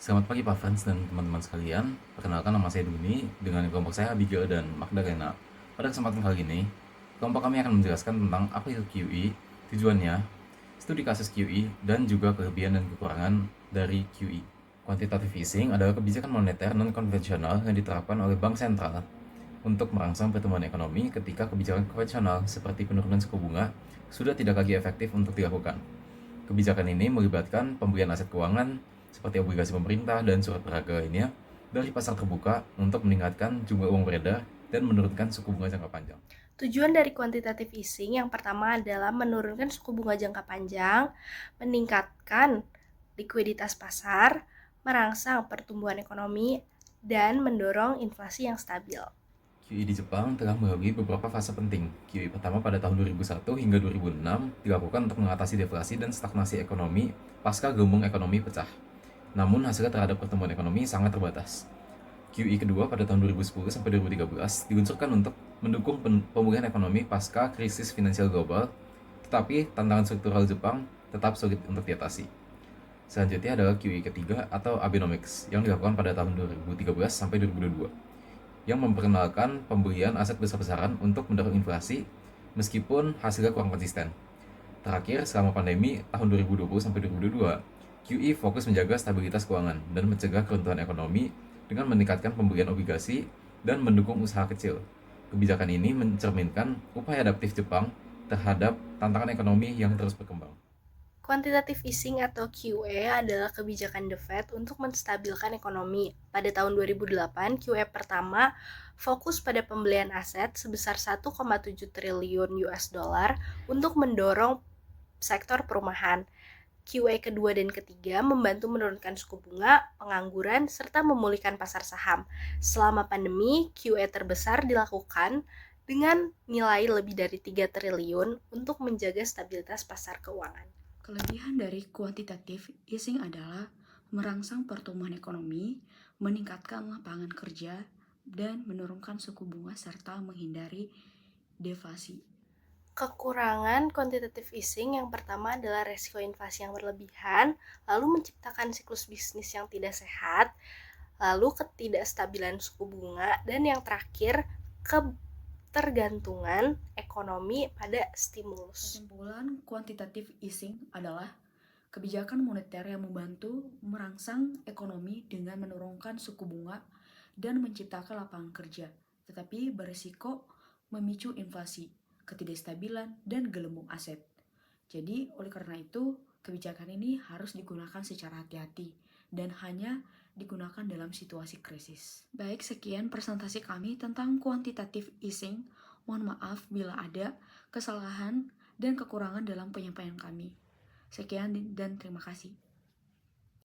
Selamat pagi Pak Frans dan teman-teman sekalian. Perkenalkan, nama saya Duni, dengan kelompok saya Abigail dan Magdalena. Pada kesempatan kali ini, kelompok kami akan menjelaskan tentang apa itu QE, tujuannya, studi kasus QE, dan juga kelebihan dan kekurangan dari QE. Quantitative easing adalah kebijakan moneter non-konvensional yang diterapkan oleh bank sentral untuk merangsang pertumbuhan ekonomi ketika kebijakan konvensional seperti penurunan suku bunga sudah tidak lagi efektif untuk dilakukan. Kebijakan ini melibatkan pembelian aset keuangan seperti obligasi pemerintah dan surat berharga lainnya dari pasar terbuka untuk meningkatkan jumlah uang beredar dan menurunkan suku bunga jangka panjang. Tujuan dari quantitative easing yang pertama adalah menurunkan suku bunga jangka panjang, meningkatkan likuiditas pasar, merangsang pertumbuhan ekonomi, dan mendorong inflasi yang stabil. QE di Jepang telah melalui beberapa fase penting. QE pertama pada tahun 2001 hingga 2006 dilakukan untuk mengatasi deflasi dan stagnasi ekonomi pasca gelombang ekonomi pecah. Namun hasilnya terhadap pertumbuhan ekonomi sangat terbatas. QE kedua pada tahun 2010 sampai 2013 diluncurkan untuk mendukung pemulihan ekonomi pasca krisis finansial global, tetapi tantangan struktural Jepang tetap sulit untuk diatasi. Selanjutnya adalah QE ketiga atau Abenomics yang dilakukan pada tahun 2013 sampai 2022 yang memperkenalkan pembelian aset besar-besaran untuk mendorong inflasi meskipun hasilnya kurang konsisten. Terakhir, selama pandemi tahun 2020 sampai 2022, QE fokus menjaga stabilitas keuangan dan mencegah keruntuhan ekonomi dengan meningkatkan pembelian obligasi dan mendukung usaha kecil. Kebijakan ini mencerminkan upaya adaptif Jepang terhadap tantangan ekonomi yang terus berkembang. Quantitative easing atau QE adalah kebijakan The Fed untuk menstabilkan ekonomi. Pada tahun 2008, QE pertama fokus pada pembelian aset sebesar 1,7 triliun US dollar untuk mendorong sektor perumahan. QE kedua dan ketiga membantu menurunkan suku bunga, pengangguran, serta memulihkan pasar saham. Selama pandemi, QE terbesar dilakukan dengan nilai lebih dari 3 triliun untuk menjaga stabilitas pasar keuangan. Kelebihan dari quantitative easing adalah merangsang pertumbuhan ekonomi, meningkatkan lapangan kerja, dan menurunkan suku bunga serta menghindari deflasi. Kekurangan quantitative easing yang pertama adalah resiko inflasi yang berlebihan, lalu menciptakan siklus bisnis yang tidak sehat, lalu ketidakstabilan suku bunga, dan yang terakhir ketergantungan ekonomi pada stimulus. Kesimpulan quantitative easing adalah kebijakan moneter yang membantu merangsang ekonomi dengan menurunkan suku bunga dan menciptakan lapangan kerja, tetapi berisiko memicu inflasi, ketidakstabilan, dan gelembung aset. Jadi, oleh karena itu, kebijakan ini harus digunakan secara hati-hati dan hanya digunakan dalam situasi krisis. Baik, sekian presentasi kami tentang quantitative easing. Mohon maaf bila ada kesalahan dan kekurangan dalam penyampaian kami. Sekian dan terima kasih.